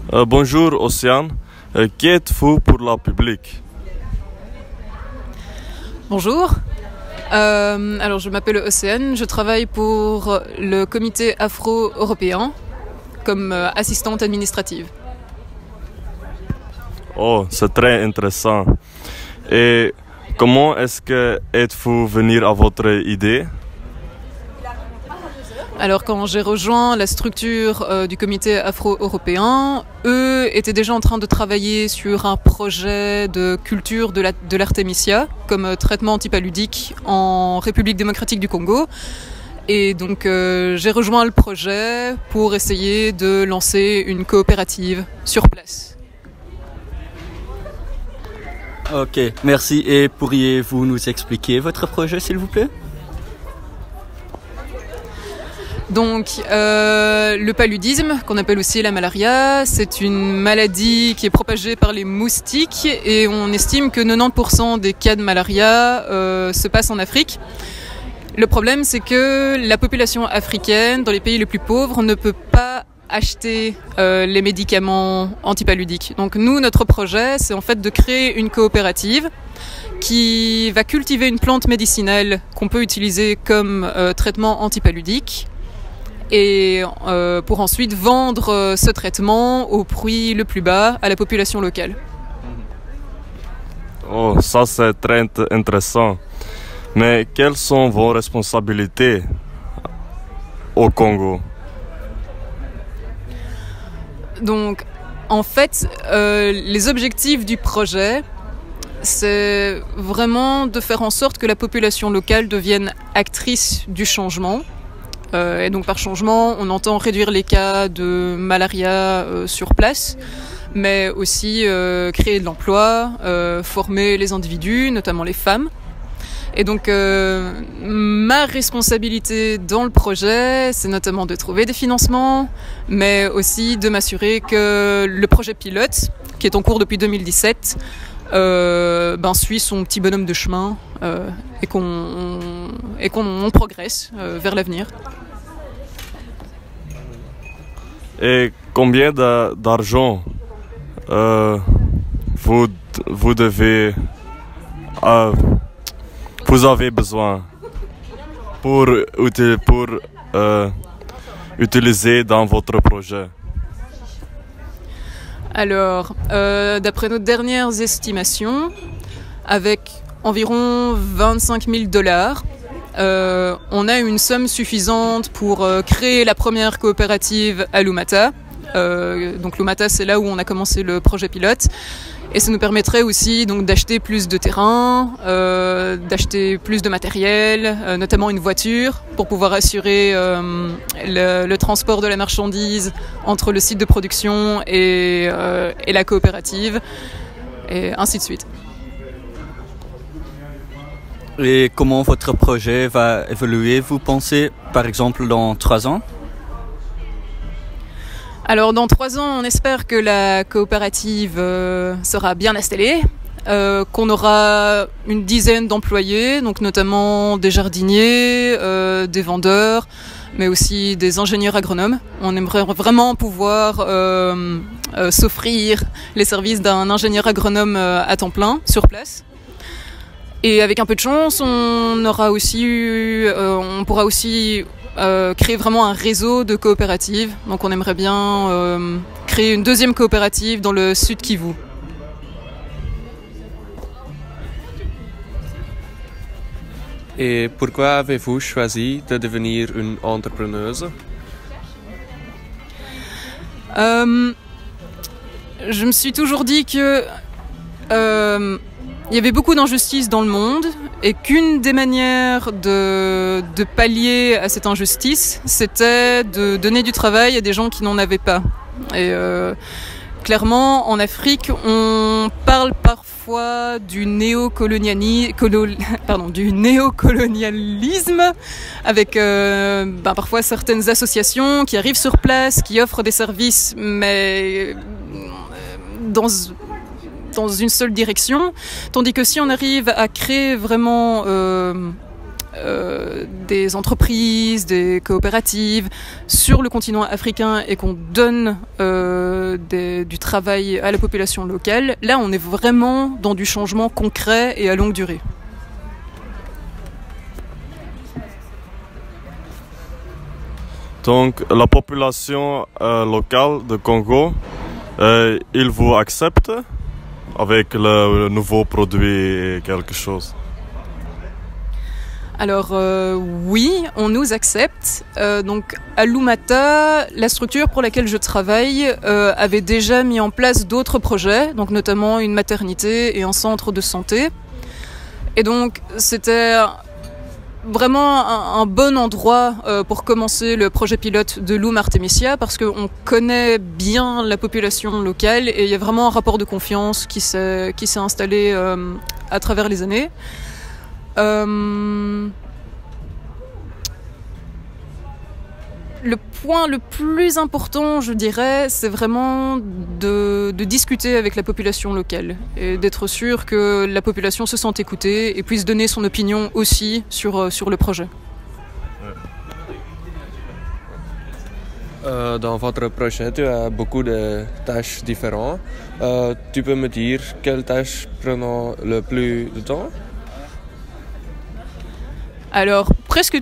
Bonjour Océane, qui êtes-vous pour la public? Bonjour, alors je m'appelle Océane, je travaille pour le comité afro-européen comme assistante administrative. Oh, c'est très intéressant. Et comment est-ce que êtes-vous venu à votre idée? Alors quand j'ai rejoint la structure du comité afro-européen, eux étaient déjà en train de travailler sur un projet de culture de l'artémisia comme traitement antipaludique en République démocratique du Congo. Et donc j'ai rejoint le projet pour essayer de lancer une coopérative sur place. Ok, merci. Et pourriez-vous nous expliquer votre projet, s'il vous plaît? Donc, le paludisme, qu'on appelle aussi la malaria, c'est une maladie qui est propagée par les moustiques et on estime que 90% des cas de malaria se passent en Afrique. Le problème, c'est que la population africaine, dans les pays les plus pauvres, ne peut pas acheter les médicaments antipaludiques. Donc nous, notre projet, c'est en fait de créer une coopérative qui va cultiver une plante médicinale qu'on peut utiliser comme traitement antipaludique et pour ensuite vendre ce traitement au prix le plus bas à la population locale. Oh, ça c'est très intéressant. Mais quelles sont vos responsabilités au Congo? Donc, en fait, les objectifs du projet, c'est vraiment de faire en sorte que la population locale devienne actrice du changement. Et donc par changement, on entend réduire les cas de malaria sur place, mais aussi créer de l'emploi, former les individus, notamment les femmes. Et donc ma responsabilité dans le projet, c'est notamment de trouver des financements, mais aussi de m'assurer que le projet pilote, qui est en cours depuis 2017, suit son petit bonhomme de chemin et qu'on progresse vers l'avenir. Et combien d'argent vous avez besoin pour utiliser dans votre projet? Alors, d'après nos dernières estimations, avec environ 25 000 $, on a une somme suffisante pour créer la première coopérative à Lumata. Donc Lumata, c'est là où on a commencé le projet pilote. Et ça nous permettrait aussi donc d'acheter plus de terrain, d'acheter plus de matériel, notamment une voiture, pour pouvoir assurer le transport de la marchandise entre le site de production et la coopérative, et ainsi de suite. Et comment votre projet va évoluer, vous pensez, par exemple, dans 3 ans? Alors dans 3 ans, on espère que la coopérative sera bien installée, qu'on aura une dizaine d'employés, donc notamment des jardiniers, des vendeurs, mais aussi des ingénieurs agronomes. On aimerait vraiment pouvoir s'offrir les services d'un ingénieur agronome à temps plein sur place. Et avec un peu de chance, on pourra aussi créer vraiment un réseau de coopératives. Donc on aimerait bien créer une deuxième coopérative dans le Sud Kivu. Et pourquoi avez-vous choisi de devenir une entrepreneuse? Je me suis toujours dit que il y avait beaucoup d'injustices dans le monde et qu'une des manières de pallier à cette injustice, c'était de donner du travail à des gens qui n'en avaient pas. Et clairement, en Afrique, on parle parfois du néocolonialisme, avec parfois certaines associations qui arrivent sur place, qui offrent des services, mais dans une seule direction, tandis que si on arrive à créer vraiment des entreprises, des coopératives sur le continent africain et qu'on donne du travail à la population locale. Là, on est vraiment dans du changement concret et à longue durée. Donc la population locale de Congo, ils vous acceptent avec le nouveau produit quelque chose? Alors oui, on nous accepte. Donc à Lumata, la structure pour laquelle je travaille avait déjà mis en place d'autres projets, donc notamment une maternité et un centre de santé. Et donc c'était vraiment un bon endroit pour commencer le projet pilote de Loum Artemisia, parce qu'on connaît bien la population locale et il y a vraiment un rapport de confiance qui s'est installé à travers les années. Le point le plus important, je dirais, c'est vraiment de discuter avec la population locale et d'être sûr que la population se sente écoutée et puisse donner son opinion aussi sur le projet. Dans votre projet, tu as beaucoup de tâches différentes. Tu peux me dire quelles tâches prennent le plus de temps? Alors, presque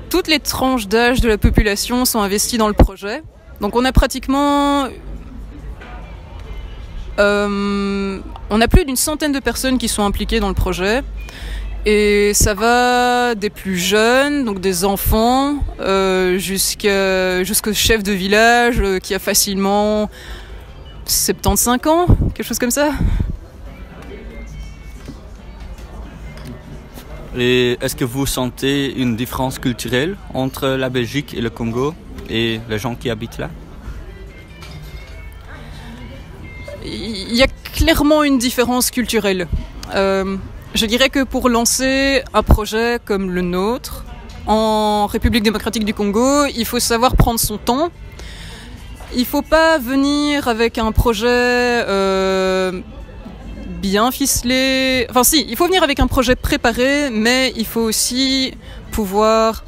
toutes les tranches d'âge de la population sont investies dans le projet. Donc on a pratiquement... on a plus d'une centaine de personnes qui sont impliquées dans le projet. Et ça va des plus jeunes, donc des enfants, jusqu'au chef de village qui a facilement 75 ans, quelque chose comme ça. Et est-ce que vous sentez une différence culturelle entre la Belgique et le Congo et les gens qui habitent là? Il y a clairement une différence culturelle. Je dirais que pour lancer un projet comme le nôtre, en République démocratique du Congo, il faut savoir prendre son temps. Il ne faut pas venir avec un projet bien ficelé. Enfin si, il faut venir avec un projet préparé, mais il faut aussi pouvoir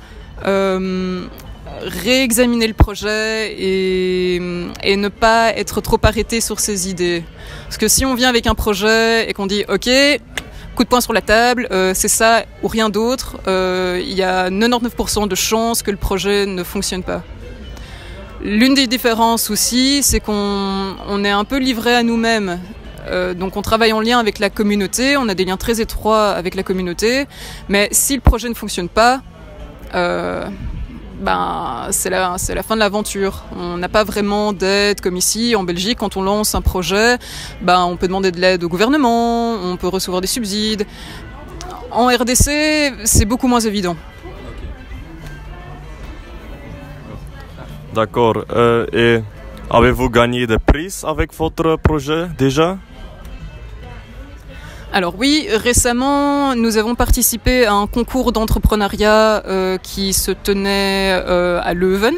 réexaminer le projet et ne pas être trop arrêté sur ses idées. Parce que si on vient avec un projet et qu'on dit « Ok, coup de poing sur la table, c'est ça ou rien d'autre », il y a 99% de chances que le projet ne fonctionne pas. L'une des différences aussi, c'est qu'on est un peu livré à nous-mêmes. Donc on travaille en lien avec la communauté, on a des liens très étroits avec la communauté, mais si le projet ne fonctionne pas, c'est la fin de l'aventure. On n'a pas vraiment d'aide comme ici en Belgique. Quand on lance un projet, on peut demander de l'aide au gouvernement, on peut recevoir des subsides. En RDC, c'est beaucoup moins évident. D'accord. Et avez-vous gagné des prix avec votre projet déjà? Alors oui, récemment, nous avons participé à un concours d'entrepreneuriat qui se tenait à Leuven.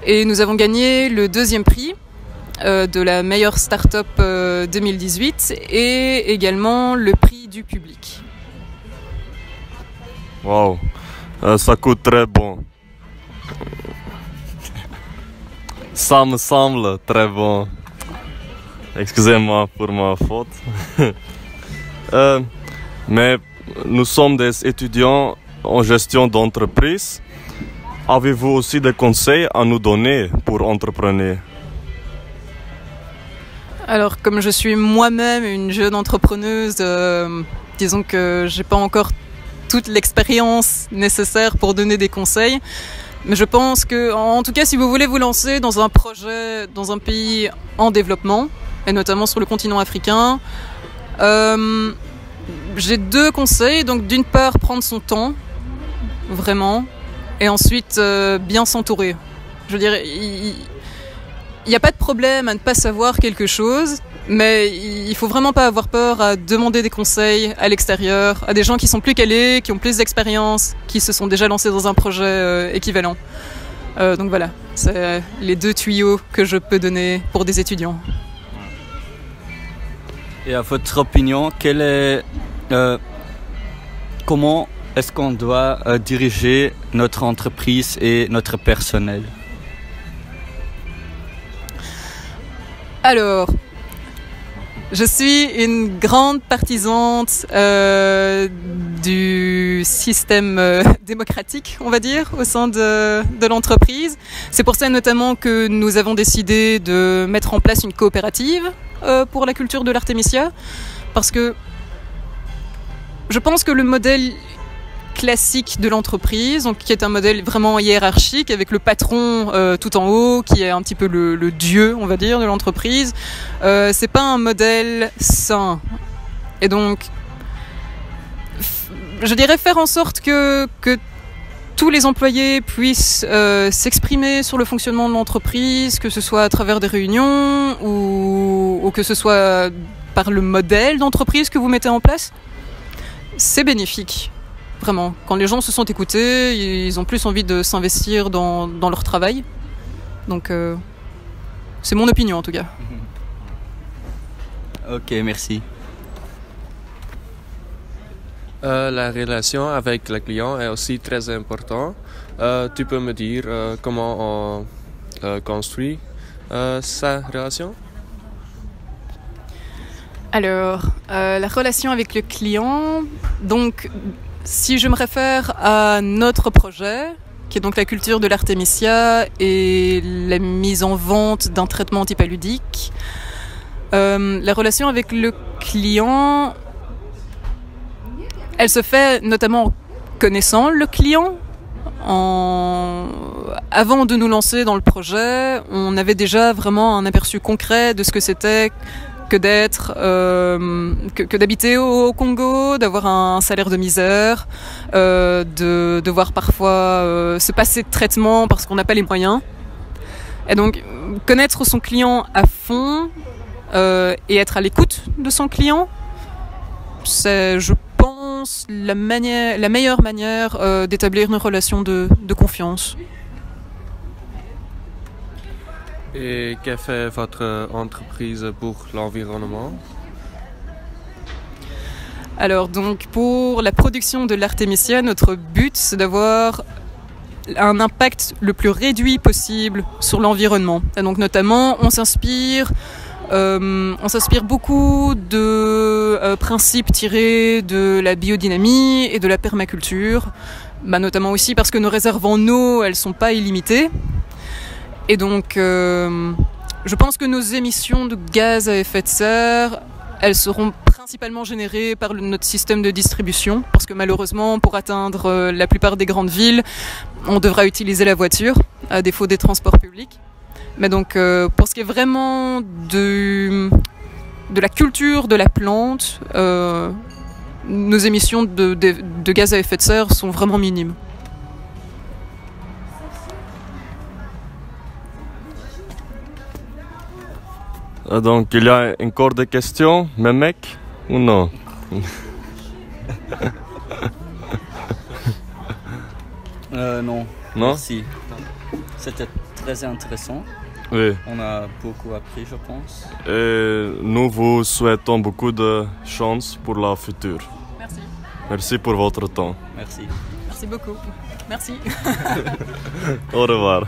Et nous avons gagné le 2e prix de la meilleure start-up 2018 et également le prix du public. Wow, ça coûte très bon. Ça me semble très bon. Excusez-moi pour ma faute. Mais nous sommes des étudiants en gestion d'entreprise. Avez-vous aussi des conseils à nous donner pour entreprendre? Alors, comme je suis moi-même une jeune entrepreneuse, disons que j'ai pas encore toute l'expérience nécessaire pour donner des conseils. Mais je pense que, en tout cas, si vous voulez vous lancer dans un projet dans un pays en développement, et notamment sur le continent africain, j'ai 2 conseils. Donc, d'une part, prendre son temps, vraiment, et ensuite, bien s'entourer. Je veux dire, il n'y a pas de problème à ne pas savoir quelque chose, mais il faut vraiment pas avoir peur à demander des conseils à l'extérieur, à des gens qui sont plus calés, qui ont plus d'expérience, qui se sont déjà lancés dans un projet équivalent. Donc voilà, c'est les 2 tuyaux que je peux donner pour des étudiants. Et à votre opinion, comment est-ce qu'on doit diriger notre entreprise et notre personnel? Alors, je suis une grande partisante du système démocratique, on va dire, au sein de l'entreprise. C'est pour ça notamment que nous avons décidé de mettre en place une coopérative pour la culture de l'Artemisia, parce que je pense que le modèle classique de l'entreprise, donc qui est un modèle vraiment hiérarchique avec le patron tout en haut, qui est un petit peu le dieu, on va dire, de l'entreprise, c'est pas un modèle sain. Et donc, je dirais faire en sorte que tous les employés puissent s'exprimer sur le fonctionnement de l'entreprise, que ce soit à travers des réunions ou que ce soit par le modèle d'entreprise que vous mettez en place, c'est bénéfique. Vraiment, quand les gens se sont écoutés, ils ont plus envie de s'investir dans leur travail. Donc, c'est mon opinion en tout cas. Ok, merci. La relation avec le client est aussi très importante. Tu peux me dire comment on construit sa relation? Alors, la relation avec le client, donc si je me réfère à notre projet, qui est donc la culture de l'Artemisia et la mise en vente d'un traitement antipaludique, la relation avec le client, elle se fait notamment en connaissant le client. Avant de nous lancer dans le projet, on avait déjà vraiment un aperçu concret de ce que c'était que d'habiter au Congo, d'avoir un salaire de misère, de devoir parfois se passer de traitement parce qu'on n'a pas les moyens. Et donc, connaître son client à fond et être à l'écoute de son client, c'est, je pense, la meilleure manière d'établir une relation de confiance. Et que fait votre entreprise pour l'environnement? Alors donc pour la production de l'Artemisia, notre but c'est d'avoir un impact le plus réduit possible sur l'environnement. Et donc notamment on s'inspire beaucoup de principes tirés de la biodynamie et de la permaculture, notamment aussi parce que nos réserves en eau elles sont pas illimitées. Et donc, je pense que nos émissions de gaz à effet de serre, elles seront principalement générées par notre système de distribution, parce que malheureusement, pour atteindre la plupart des grandes villes, on devra utiliser la voiture, à défaut des transports publics. Mais donc, pour ce qui est vraiment de la culture de la plante, nos émissions de gaz à effet de serre sont vraiment minimes. Donc, il y a encore des questions, mes mecs, ou non? Non. Non? Merci. C'était très intéressant. Oui. On a beaucoup appris, je pense. Et nous vous souhaitons beaucoup de chance pour la future. Merci. Merci pour votre temps. Merci. Merci beaucoup. Merci. Au revoir.